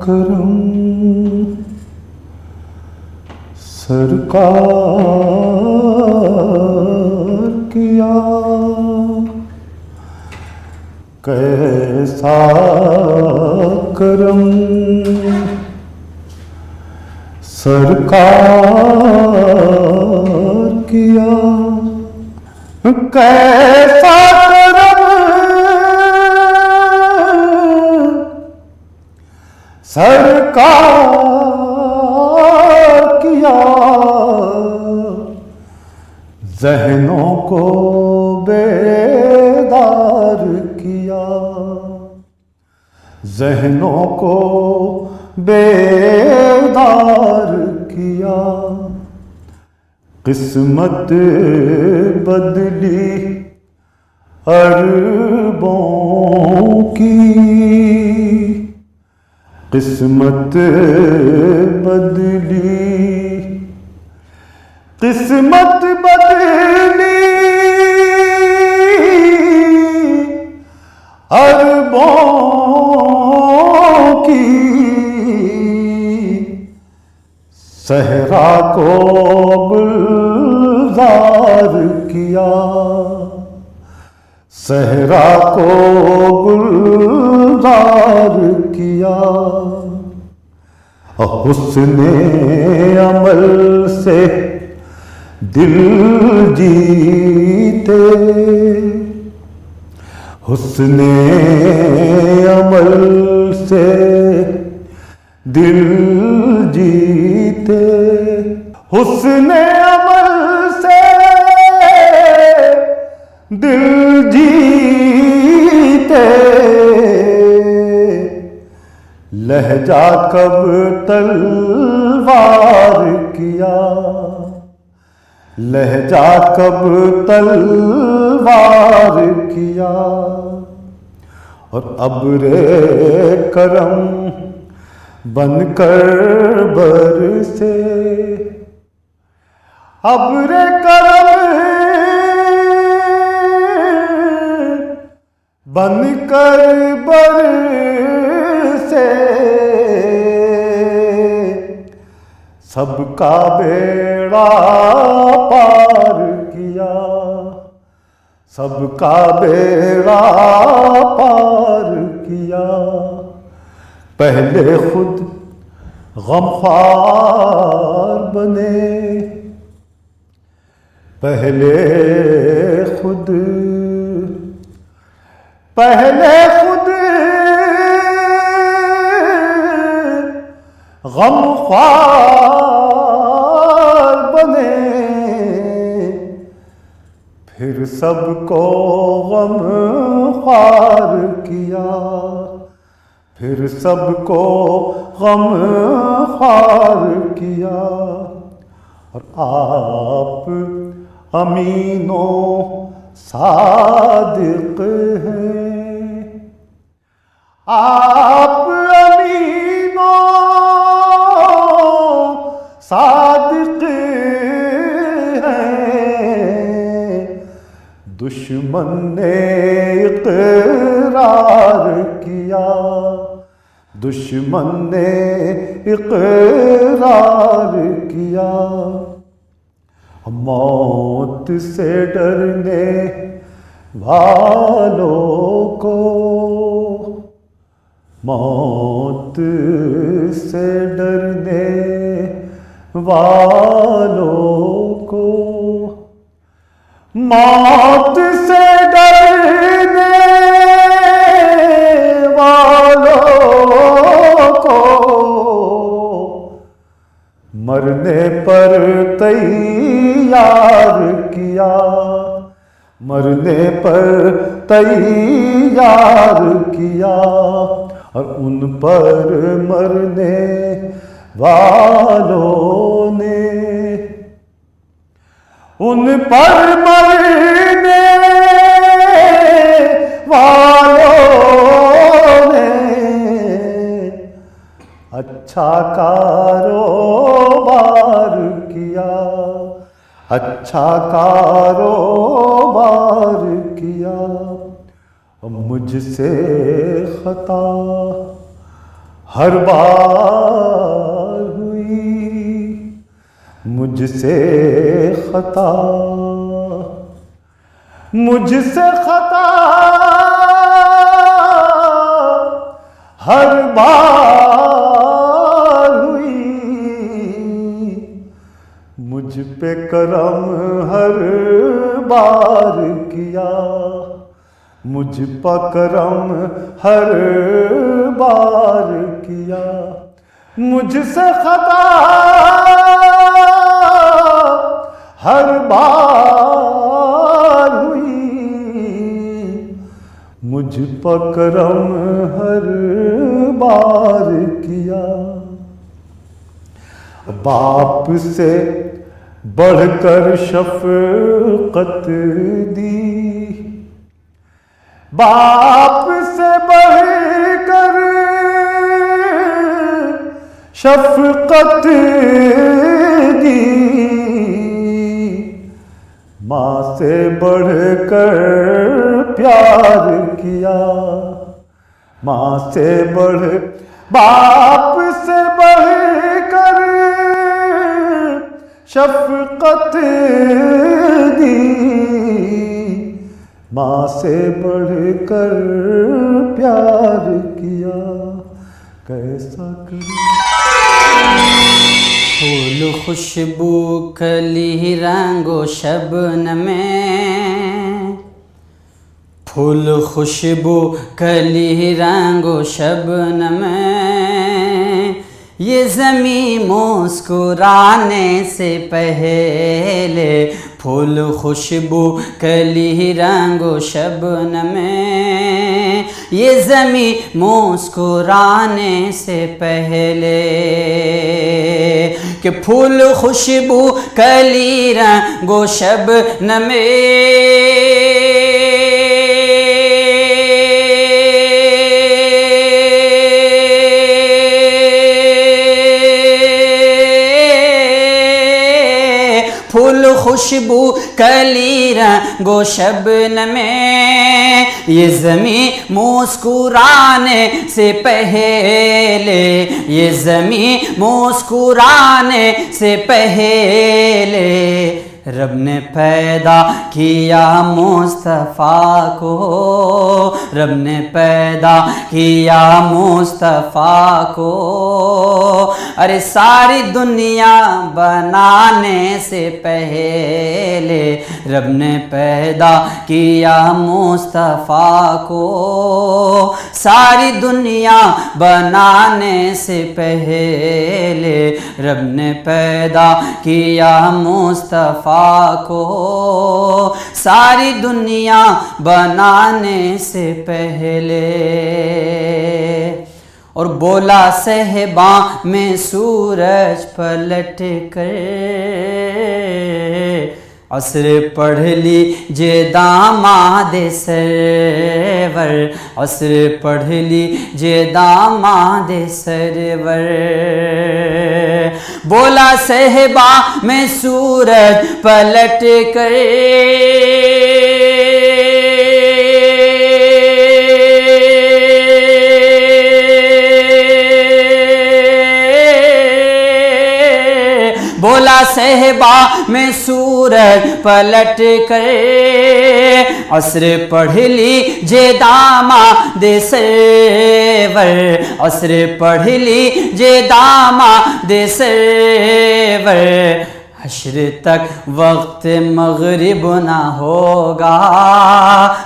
کرم سرکار کیا، کیسا کرم سرکار کیا، کیسا کرم سرکار کیا، ذہنوں کو بیدار کیا، ذہنوں کو بیدار کیا، قسمت بدلی اربوں کی، قسمت بدلی، قسمت بدلی اربوں کی، صحرا کو گلزار کیا، صحرا کو گلزار کیا، حسن عمل سے دل جیتے، حسن عمل سے دل جیتے، حسن عمل سے دل جیتے، لہجہ کب تلوار کیا، لہجہ کب تلوار کیا، اور ابر کرم بن کر برسے، ابر کرم بن کر برسے، سب کا بیڑا پار کیا، سب کا بیڑا پار کیا، پہلے خود غمخوار بنے، پہلے خود غمخوار بنے، پھر سب کو غمخوار کیا، پھر سب کو غمخوار کیا، اور آپ امین و صادق ہیں، آپ امین و صادق ہیں، دشمن نے اقرار کیا، دشمن نے اقرار کیا، موت سے ڈرنے والوں کو، موت سے ڈرنے والوں کو، موت سے ڈرنے والوں کو، مرنے پر تیار کیا، مرنے پر تیار کیا، اور ان پر مرنے والوں نے، ان پر مرنے والوں نے اچھا کاروبار کیا، اچھا کاروبار کیا، مجھ سے خطا ہر بار ہوئی مجھ سے خطا، مجھ سے خطا ہر بار ہوئی، مجھ پہ کرم ہر بار کیا، مجھ پہ کرم ہر بار کیا، مجھ سے خطا ہر بار ہوئی، مجھ پہ کرم ہر بار کیا۔ باپ سے بڑھ کر شفقت دی، باپ سے بڑھ کر شفقت دی، ماں سے بڑھ کر پیار کیا، ماں سے بڑھ، باپ سے بڑھ کر شفقت دی، ماں سے بڑھ کر پیار کیا، کیسا کروں؟ پھول خوشبو کلی رنگ و شبنم میں، پھول خوشبو کلی رنگ و شبنم میں، یہ زمین مسکرانے سے پہلے، پھول خوشبو کلی رنگ و شبنم میں، یہ زمین مسکرانے سے پہلے، کہ پھول خوشبو کلی رنگ و شبنم پھول خوشبو کلی رنگ و شبنم میں، یہ زمین مسکرانے سے پہلے، یہ زمین مسکرانے سے پہلے، رب نے پیدا کیا مصطفیٰ کو، رب نے پیدا کیا مصطفیٰ کو، ارے ساری دنیا بنانے سے پہلے، رب نے پیدا کیا مصطفیٰ کو، ساری دنیا بنانے سے پہلے، رب نے پیدا کیا مصطفیٰ کو، ساری دنیا بنانے سے پہلے، اور بولا صحباں میں سورج پلٹ کر، عصر پڑھ لیجے داماد سرور، عصر پڑھ لیجے داماد سرور، بولا صحبا میں سورج پلٹ کر، بولا صحبا میں سورج پلٹ کر، عصر پڑھ لیجے داماد سرور، عصر پڑھ لیجے داماد سرور، حشر تک وقت مغرب نہ ہوگا،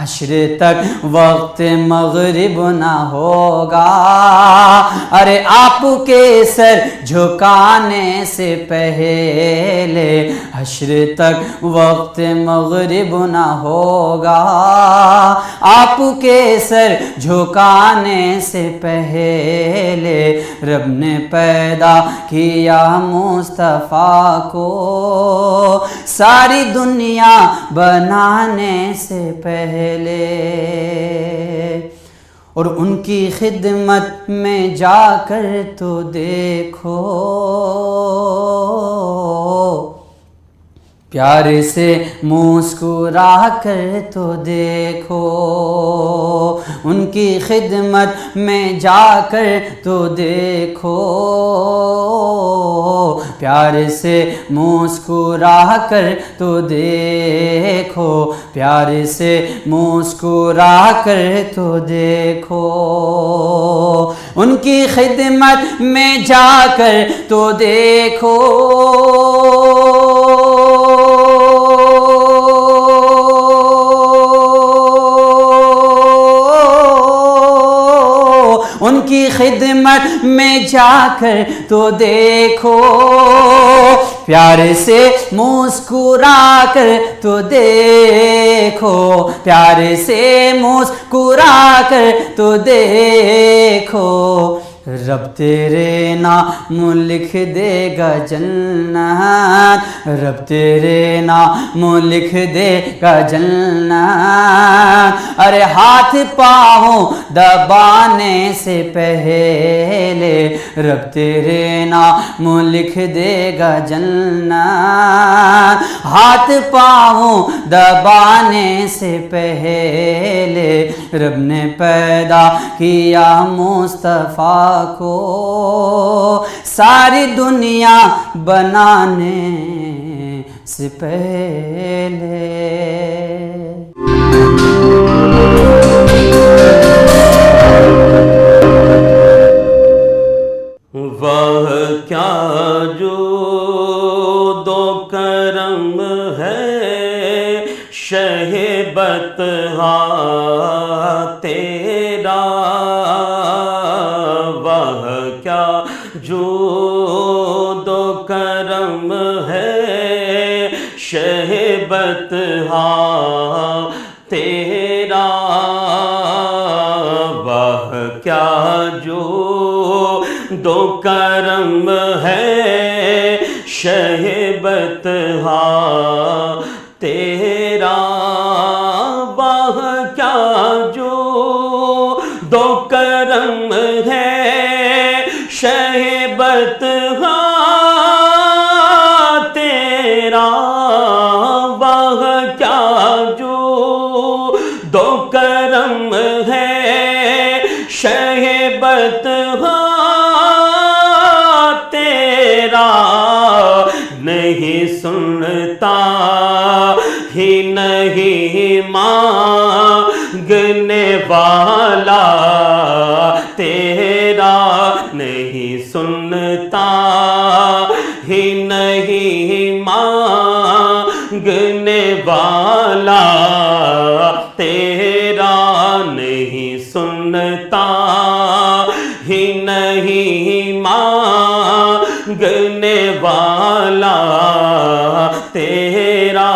حشر تک وقت مغرب نہ ہوگا، ارے آپ کے سر جھکانے سے پہلے، حشر تک وقت مغرب نہ ہوگا، آپ کے سر جھکانے سے پہلے، رب نے پیدا کیا مصطفیٰ کو، ساری دنیا بنانے سے پہلے، اور ان کی خدمت میں جا کر تو دیکھو، پیار سے مسکرا کر تو دیکھو، ان کی خدمت میں جا کر تو دیکھو، پیار سے مسکرا کر تو دیکھو، پیار سے مسکرا کر تو دیکھو، ان کی خدمت میں جا کر تو دیکھو، ان کی خدمت میں جا کر تو دیکھو، پیار سے مسکرا کر تو دیکھو، پیار سے مسکرا کر تو دیکھو، رب تیرے نام لکھ دے گا جنت، رب تیرے نام لکھ دے گا جنت، ارے ہاتھ پاؤں دبانے سے پہلے رب تیرے نام لکھ دے گا جنت، ہاتھ پاؤں دبانے سے پہلے رب نے پیدا کیا مصطفیٰ کو ساری دنیا بنانے سے پہلے۔ واہ کیا جود و کرم ہے شہ بطحا تیرا، واہ کیا جود و کرم ہے شہ بطحا تیرا، واہ کیا جود و کرم ہے شہ بطحا تیرا، واہ کیا جود و کرم ہے شہ بطحا تیرا، واہ کیا جود و کرم ہے شہ بطحا تیرا، نہیں سنتا ہی نہیں مانگنے والا تیرا، نہیں سنتا ہی نہیں مانگنے والا تیرا، نہیں سنتا ہی نہیں مانگنے والا تیرا،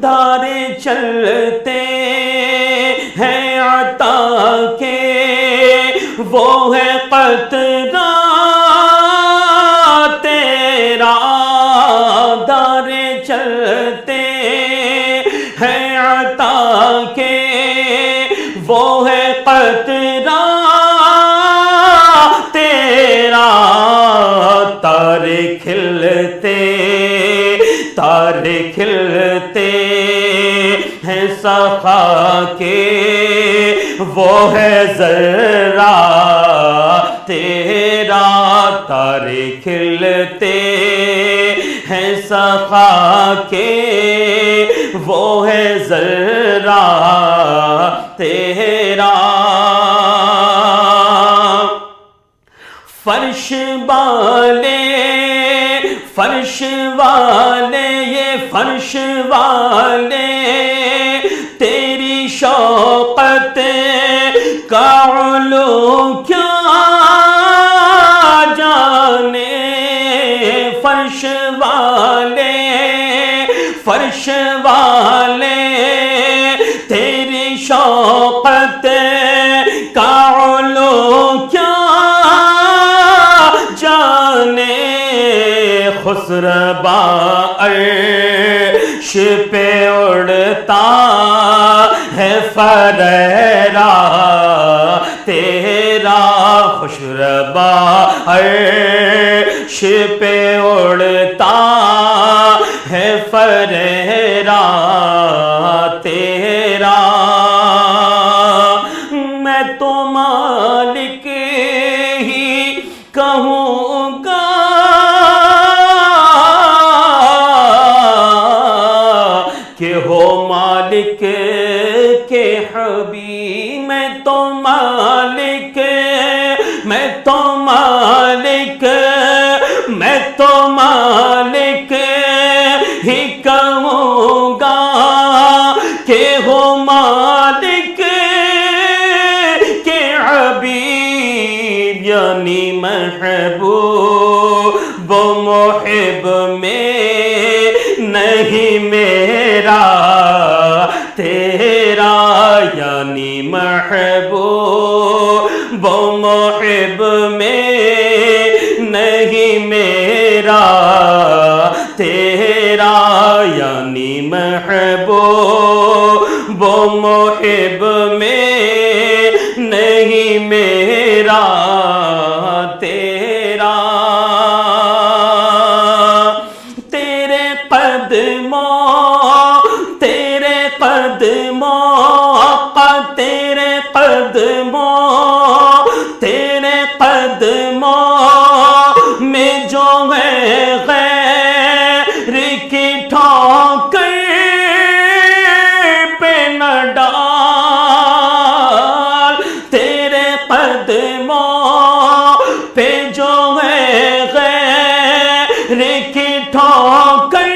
دھارے چلتے ہیں عطا کے وہ ہے قطرہ تیرا، دھارے چلتے ہیں عطا کے وہ ہے قطرہ تیرا، تارے کھلتے تارے کھلتے ہیں سخا کے وہ ہے ذرہ تیرا، تارے کھلتے ہیں سخا کے وہ ہے ذرہ تیرا، فرش والے فرش والے یہ فرش والے تیری شوقت کا علو کیا جانے، فرش والے فرش والے تیری شوقت کا علو کیا جانے، خسربا عرش پہ اڑتا ہے فریرا تیرا، خسربا عرش پہ اڑتا ہو مالک کے حبیب، میں تو مالک، میں تو مالک، میں تو مالک ہی کہوں گا کہ ہو مالک کے حبیب، یعنی محبوب و محب میں نہیں میرا تیرا، یعنی محبوب و محب میں نہیں میرا تیرا، یعنی محبوب و محب میں نہیں میرا تیرا۔ تیرے قدموں تیرے قدموں آقا، تیرے قدموں تیرے قدموں میں جو ہے غیر کی ٹھوکر پہ نہ ڈال، تیرے قدموں پہ جو ہے غیر کی ٹھوکر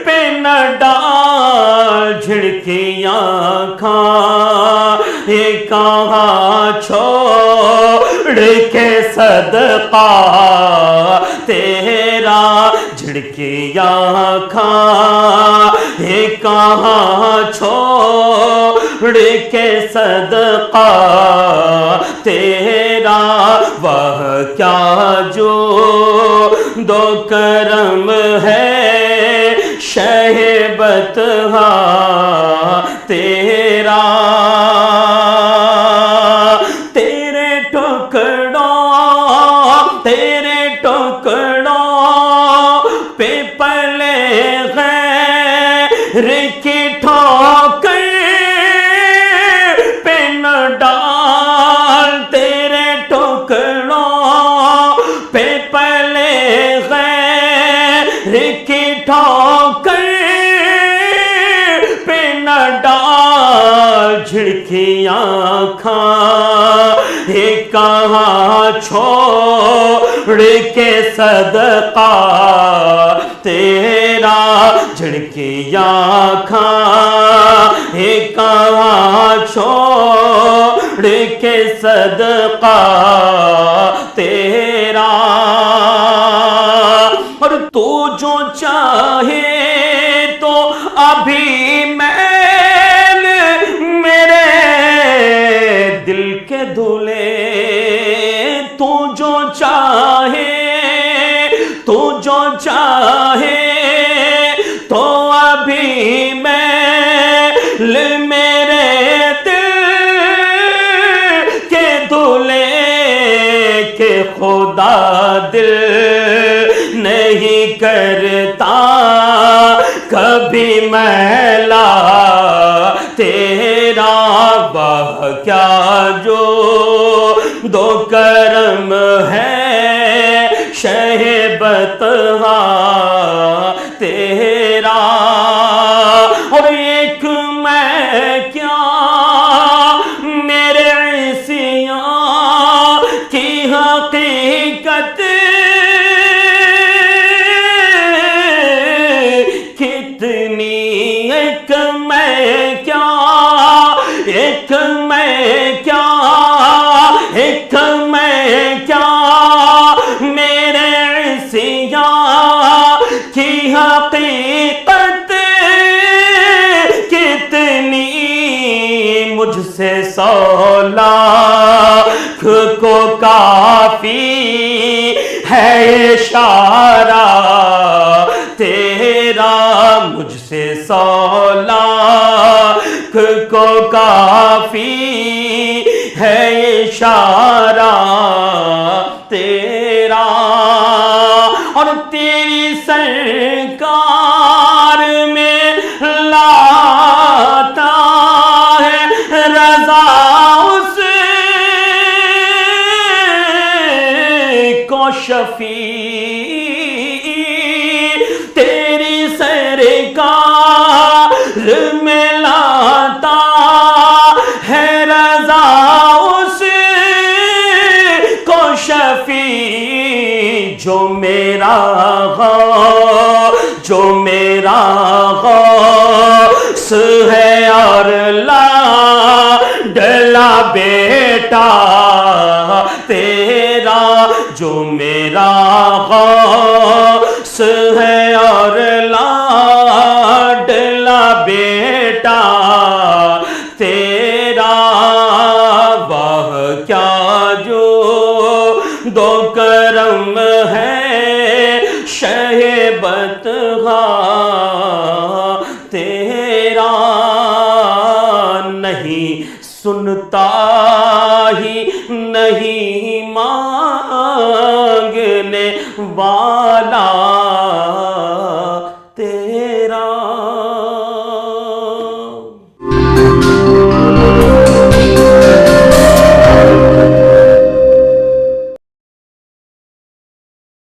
پہ نہ ڈال، جھڑکیاں کھائے کہاں چھوڑ کے صدقہ تیرا، جھڑکیاں کھائے کہاں چھوڑ کے صدقہ تیرا، وہ کیا جو دو کرم ہے شہبت تیرا، تیرے ٹکڑوں پہ پلے غیر کی ٹھوکر پہ نہ ڈال، تیرے ٹکڑوں پہ پلے غیر کی ٹھوکر پہ نہ ڈال، جھڑکیاں کھائے کہاں چھوڑ کے صدقہ تیرا، جھڑکیاں کھائے کہاں چھوڑ کے صدقہ تیرا، اور تو جو چاہے تو ابھی میل میرے دل کے دھلے، تو جو چاہے تو ابھی میل میرے دل کے دھلے، کہ خدا دل نہیں کرتا کبھی میلا تیرا، وہ کیا جو دو کرم ہے شہبت تیرا، اور ایک میں کیا میرے عصیاں کی حقیقت کتنی، ایک میں کیا میرے عصیاں کی حقیقت کتنی، مجھ سے 100 لاکھ کو کافی ہے اشارہ تیرا، مجھ سے 100 لاکھ کو کافی ہے اشارہ تیرا، اور تیری سرکار میں لاتا ہے رضا اس کو شفیع، تیری سرکار بیٹا تیرا جو میرا غوث ہے اور لاڈلا بیٹا تیرا واہ کیا جو دو کرم ہے شہ بطغاں تیرا نہیں سنتا